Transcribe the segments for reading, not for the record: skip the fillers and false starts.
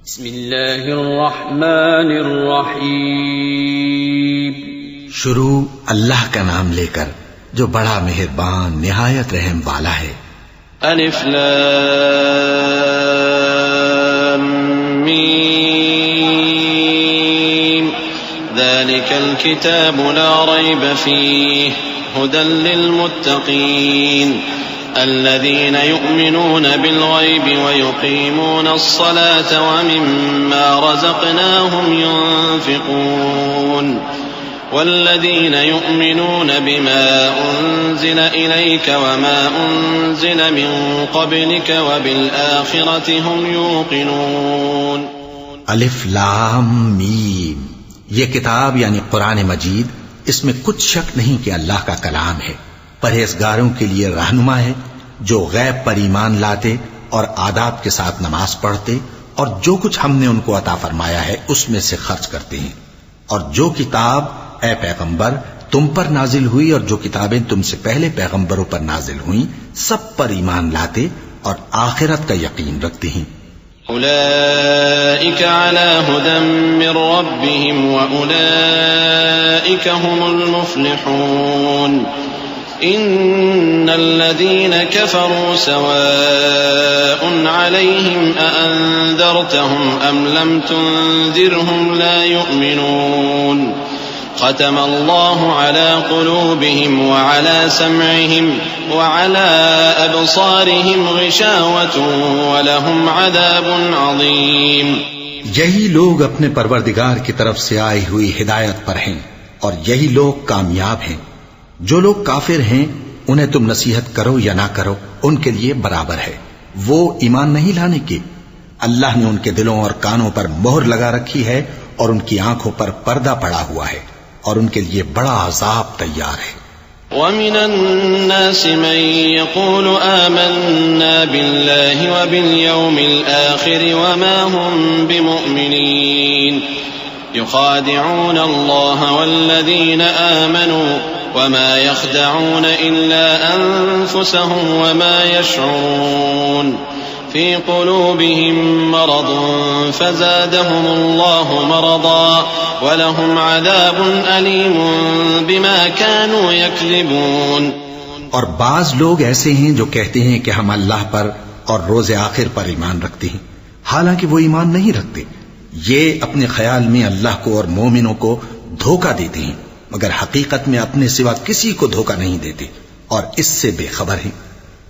بسم اللہ الرحمن الرحیم. شروع اللہ کا نام لے کر جو بڑا مہربان نہایت رحم والا ہے. الف لام میم ذلك الكتاب لا ريب فيه هدى للمتقين الذين يؤمنون بالغيب ويقيمون الصلاة ومما رزقناهم ينفقون والذين يؤمنون بما أنزل إليك وما أنزل من قبلك وبالآخرة هم يوقنون. الف لام میم، یہ کتاب یعنی قرآن مجید، اس میں کچھ شک نہیں کہ اللہ کا کلام ہے، پرہیزگاروں کے لیے رہنما ہے جو غیب پر ایمان لاتے اور آداب کے ساتھ نماز پڑھتے اور جو کچھ ہم نے ان کو عطا فرمایا ہے اس میں سے خرچ کرتے ہیں، اور جو کتاب اے پیغمبر تم پر نازل ہوئی اور جو کتابیں تم سے پہلے پیغمبروں پر نازل ہوئیں سب پر ایمان لاتے اور آخرت کا یقین رکھتے ہیں. أولئك على هدى من ربهم وأولئك هم المفلحون. إن الذين كفروا سواء عليهم أأنذرتهم أم لم تنذرهم لا يؤمنون. ختم الله على قلوبهم وعلى سمعهم وعلى أبصارهم غشاوة ولهم عذاب عظيم. یہی لوگ اپنے پروردگار کی طرف سے آئی ہوئی ہدایت پر ہیں اور یہی لوگ کامیاب ہیں. جو لوگ کافر ہیں انہیں تم نصیحت کرو یا نہ کرو ان کے لیے برابر ہے، وہ ایمان نہیں لانے کے. اللہ نے ان کے دلوں اور کانوں پر مہر لگا رکھی ہے اور ان کی آنکھوں پر پردہ پڑا ہوا ہے اور ان کے لیے بڑا عذاب تیار ہے. وَمِنَ النَّاسِ مَن يَقُولُ آمَنَّا بِاللَّهِ وَبِالْيَوْمِ الْآخِرِ وَمَا هُمْ بِمُؤْمِنِينَ يُخَادِعُونَ اللَّهَ وَالَّذِينَ آمَنُوا وَمَا يَخْدَعُونَ إِلَّا أَنفُسَهُمْ وَمَا يَشْعُرُونَ في قلوبهم مرض فزادهم الله مرضا ولهم عذاب أليم بما كانوا يكذبون. اور بعض لوگ ایسے ہیں جو کہتے ہیں کہ ہم اللہ پر اور روز آخر پر ایمان رکھتے ہیں، حالانکہ وہ ایمان نہیں رکھتے. یہ اپنے خیال میں اللہ کو اور مومنوں کو دھوکہ دیتے ہیں مگر حقیقت میں اپنے سوا کسی کو دھوکہ نہیں دیتے اور اس سے بے خبر ہیں.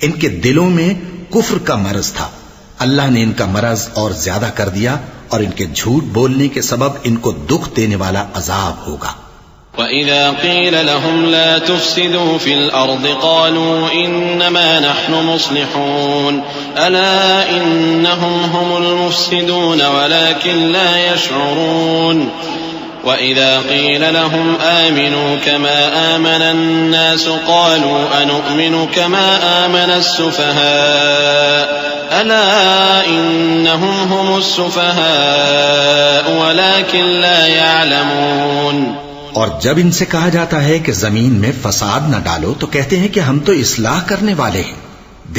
ان کے دلوں میں کفر کا مرض تھا، اللہ نے ان کا مرض اور زیادہ کر دیا اور ان کے جھوٹ بولنے کے سبب ان کو دکھ دینے والا عذاب ہوگا. وَإِذَا قِيلَ لَهُمْ لَا تُفْسِدُوا فِي الْأَرْضِ قَالُوا إِنَّمَا نَحْنُ مُصْلِحُونَ أَلَا إِنَّهُمْ هُمُ الْمُفْسِدُونَ وَلَكِنْ لَا يَشْعُرُونَ. وَإِذَا قِيلَ لَهُمْ آمِنُوا كَمَا آمَنَ النَّاسُ قَالُوا أَنُؤْمِنُ كَمَا آمَنَ السُّفَهَاءُ أَلَا إِنَّهُمْ هُمُ السُّفَهَاءُ وَلَكِنْ لَا يَعْلَمُونَ. اور جب ان سے کہا جاتا ہے کہ زمین میں فساد نہ ڈالو تو کہتے ہیں کہ ہم تو اصلاح کرنے والے ہیں.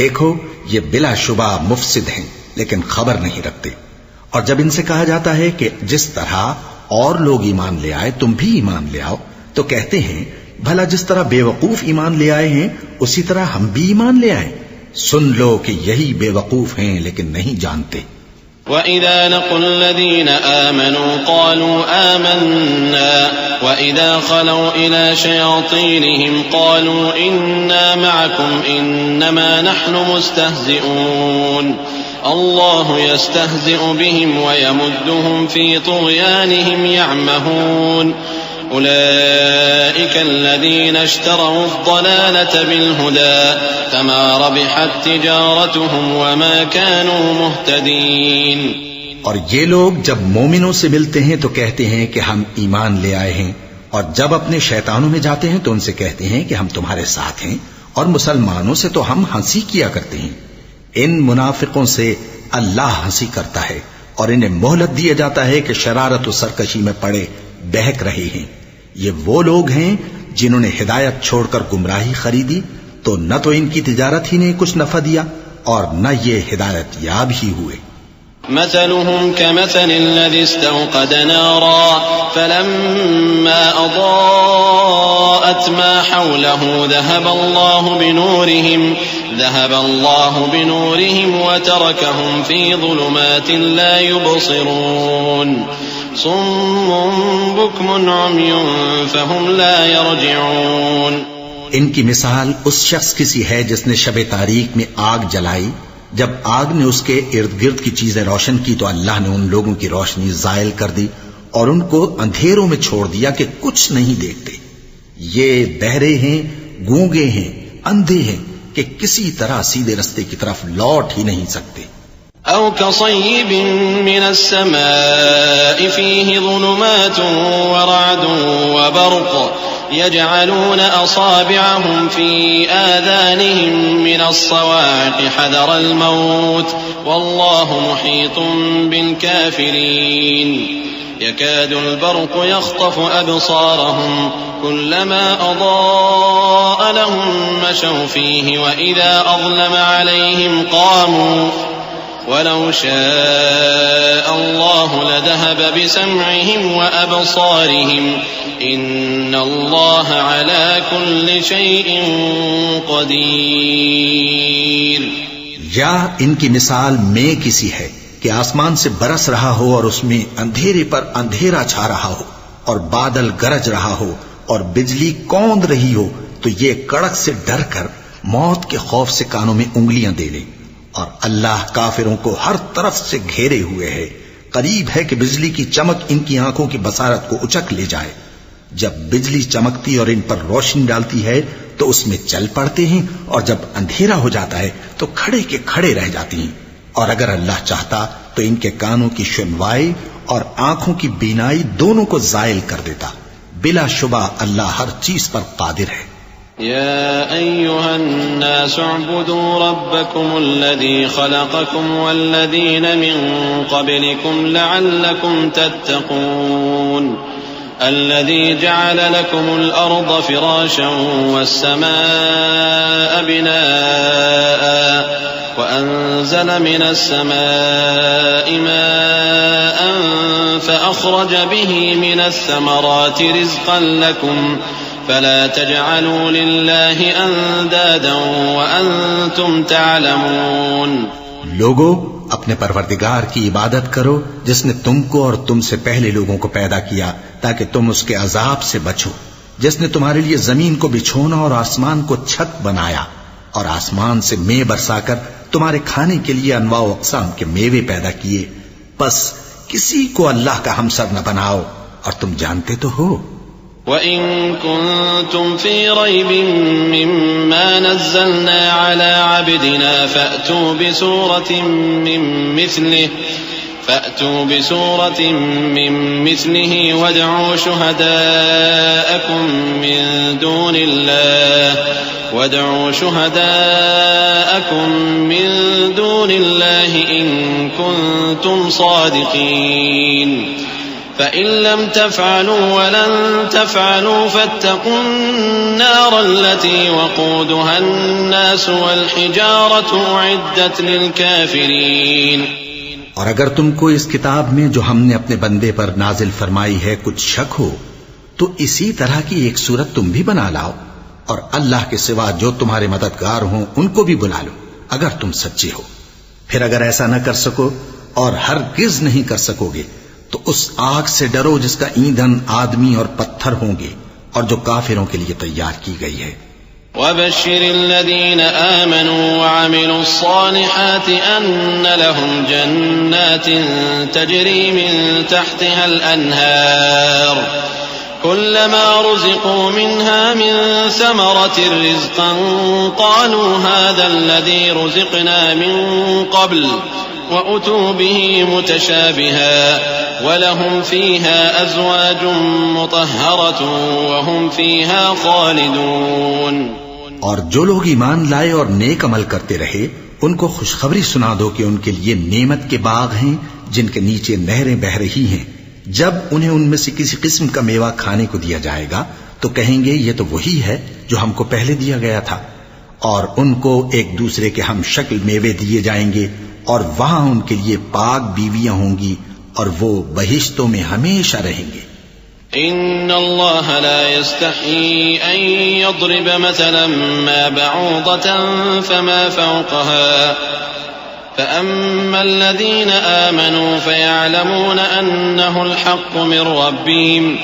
دیکھو یہ بلا شبہ مفسد ہیں لیکن خبر نہیں رکھتے. اور جب ان سے کہا جاتا ہے کہ جس طرح اور لوگ ایمان لے آئے تم بھی ایمان لے آؤ تو کہتے ہیں بھلا جس طرح بے وقوف ایمان لے آئے ہیں اسی طرح ہم بھی ایمان لے آئیں. سن لو کہ یہی بے وقوف ہیں لیکن نہیں جانتے. وَإِذَا لَقُوا الَّذِينَ آمَنُوا قَالُوا آمَنَّا وَإِذَا خَلَوْا إِلَى شَيَاطِينِهِمْ قَالُوا إِنَّا مَعَكُمْ إِنَّمَا نَحْنُ مُسْتَهْزِئُونَ. الله يستهزئ بهم ويمدهم في طغيانهم يعمهون. أولئك الذين اشتروا الضلالة بالهدى فما ربحت تجارتهم وما كانوا مهتدين. اور یہ لوگ جب مومنوں سے ملتے ہیں تو کہتے ہیں کہ ہم ایمان لے آئے ہیں، اور جب اپنے شیطانوں میں جاتے ہیں تو ان سے کہتے ہیں کہ ہم تمہارے ساتھ ہیں، اور مسلمانوں سے تو ہم ہنسی کیا کرتے ہیں. ان منافقوں سے اللہ ہنسی کرتا ہے اور انہیں مہلت دیا جاتا ہے کہ شرارت و سرکشی میں پڑے بہک رہے ہیں. یہ وہ لوگ ہیں جنہوں نے ہدایت چھوڑ کر گمراہی خریدی تو نہ تو ان کی تجارت ہی نے کچھ نفع دیا اور نہ یہ ہدایت یاب ہی ہوئے. مثلهم كمثل الذي استوقد نارا فلما أضاءت ما حوله ذهب الله بنورهم وتركهم في ظلمات لا يبصرون صم بكم عمي فهم لا يرجعون. ان کی مثال اس شخص کی سی ہے جس نے شب تاریک میں آگ جلائی. جب آگ نے اس کے ارد گرد کی چیزیں روشن کی تو اللہ نے ان لوگوں کی روشنی زائل کر دی اور ان کو اندھیروں میں چھوڑ دیا کہ کچھ نہیں دیکھتے. یہ بہرے ہیں، گونگے ہیں، اندھے ہیں کہ کسی طرح سیدھے رستے کی طرف لوٹ ہی نہیں سکتے. أو كصيب من السماء فيه ظلمات ورعد وبرق يجعلون أصابعهم في آذانهم من الصواعق حذر الموت والله محيط بالكافرين. يكاد البرق يخطف أبصارهم كلما أضاء لهم مشوا فيه وإذا أظلم عليهم قاموا ولو شاء الله لذهب بسمعهم وأبصارهم إن الله على كل شيء قدير. یا ان کی مثال میں کسی ہے کہ آسمان سے برس رہا ہو اور اس میں اندھیرے پر اندھیرا چھا رہا ہو اور بادل گرج رہا ہو اور بجلی کوند رہی ہو تو یہ کڑک سے ڈر کر موت کے خوف سے کانوں میں انگلیاں دے لے. اور اللہ کافروں کو ہر طرف سے گھیرے ہوئے ہے. قریب ہے کہ بجلی کی چمک ان کی آنکھوں کی بصارت کو اچک لے جائے. جب بجلی چمکتی اور ان پر روشنی ڈالتی ہے تو اس میں چل پڑتے ہیں اور جب اندھیرا ہو جاتا ہے تو کھڑے کے کھڑے رہ جاتی ہیں. اور اگر اللہ چاہتا تو ان کے کانوں کی سنوائی اور آنکھوں کی بینائی دونوں کو زائل کر دیتا. بلا شبہ اللہ ہر چیز پر قادر ہے. يا أيها الناس اعبدوا ربكم الذي خلقكم والذين من قبلكم لعلكم تتقون. الذي جعل لكم الأرض فراشا والسماء بناء وأنزل من السماء ماء فأخرج به من الثمرات رزقا لكم فلا تجعلوا لله اندادا وانتم تعلمون. لوگو اپنے پروردگار کی عبادت کرو جس نے تم کو اور تم سے پہلے لوگوں کو پیدا کیا تاکہ تم اس کے عذاب سے بچو. جس نے تمہارے لیے زمین کو بچھونا اور آسمان کو چھت بنایا اور آسمان سے مے برسا کر تمہارے کھانے کے لیے انواع و اقسام کے میوے پیدا کیے. پس کسی کو اللہ کا ہمسر نہ بناؤ اور تم جانتے تو ہو. وَإِن كُنتُمْ فِي رَيْبٍ مِّمَّا نَزَّلْنَا عَلَىٰ عَبْدِنَا فَأْتُوا بِسُورَةٍ مِّن مِّثْلِهِ وَادْعُوا شُهَدَاءَكُم مِّن دُونِ اللَّهِ إِن كُنتُمْ صَادِقِينَ. فَإِن لَّمْ تَفْعَلُوا وَلَن تَفْعَلُوا فَاتَّقُوا النَّارَ الَّتِي وَقُودُهَا النَّاسُ وَالْحِجَارَةُ أُعِدَّتْ لِلْكَافِرِينَ. اور اگر تم کو اس کتاب میں جو ہم نے اپنے بندے پر نازل فرمائی ہے کچھ شک ہو تو اسی طرح کی ایک صورت تم بھی بنا لاؤ اور اللہ کے سوا جو تمہارے مددگار ہوں ان کو بھی بلا لو اگر تم سچے ہو. پھر اگر ایسا نہ کر سکو اور ہرگز نہیں کر سکو گے تو اس آگ سے ڈرو جس کا ایندھن آدمی اور پتھر ہوں گے اور جو کافروں کے لیے تیار کی گئی ہے. وَبَشِّرِ الَّذِينَ آمَنُوا وَعَمِلُوا الصَّالِحَاتِ أَنَّ لَهُمْ جَنَّاتٍ تَجْرِي مِن تَحْتِهَا الْأَنْهَارُ كُلَّمَا رُزِقُوا مِنْهَا مِن ثَمَرَةٍ رِزْقًا قَالُوا هَذَا الَّذِي رُزِقْنَا مِن قَبْلُ وَأُتُوا بِهِ مُتَشَابِهًا وَلَهُمْ فِيهَا أَزْوَاجٌ مُطَهَّرَةٌ وَهُمْ فِيهَا خَالِدُونَ. اور جو لوگ ایمان لائے اور نیک عمل کرتے رہے ان کو خوشخبری سنا دو کہ ان کے لیے نعمت کے باغ ہیں جن کے نیچے نہریں بہ رہی ہیں. جب انہیں ان میں سے کسی قسم کا میوہ کھانے کو دیا جائے گا تو کہیں گے یہ تو وہی ہے جو ہم کو پہلے دیا گیا تھا. اور ان کو ایک دوسرے کے ہم شکل میوے دیے جائیں گے اور وہاں ان کے لیے پاک بیویاں ہوں گی اور وہ بہشتوں میں ہمیشہ رہیں گے. ان اللہ لا يستحيي ان يضرب مثلا ما بعوضة فما فوقها فأما الذين آمنوا فيعلمون أنه الحق من ربهم